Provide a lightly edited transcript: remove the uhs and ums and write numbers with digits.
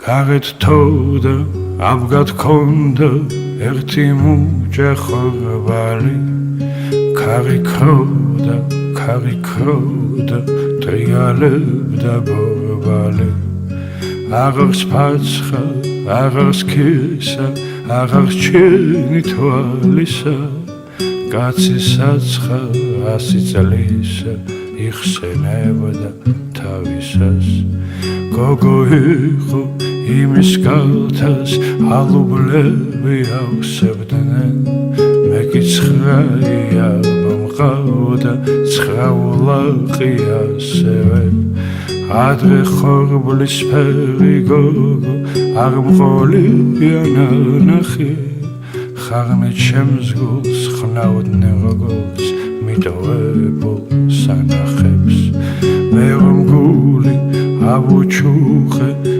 გაღეთ თოდა აბგად ქონდა ერთი მუჭე ხორბალი ქარი ქროდა ტრიალებდა ბორბალი აღარს ფაცხა აღარს ქისა აღარს ჩემი თვალისა კაცი საცხა 100 წლისა იხსენებდა თავისას გოგო იყო იმის კალთას ალუბლები ავსებდნენ მე კი ცხრაია მომყავდა ცხრაულაყი ასევე ადრე ხორბლის ფერი გოგო არ მყოლია ნახე ხარმე ჩემს გულს ხნავდნენ როგორც მიტოვებულ სანახებს მე რომ გული ავუჩუხე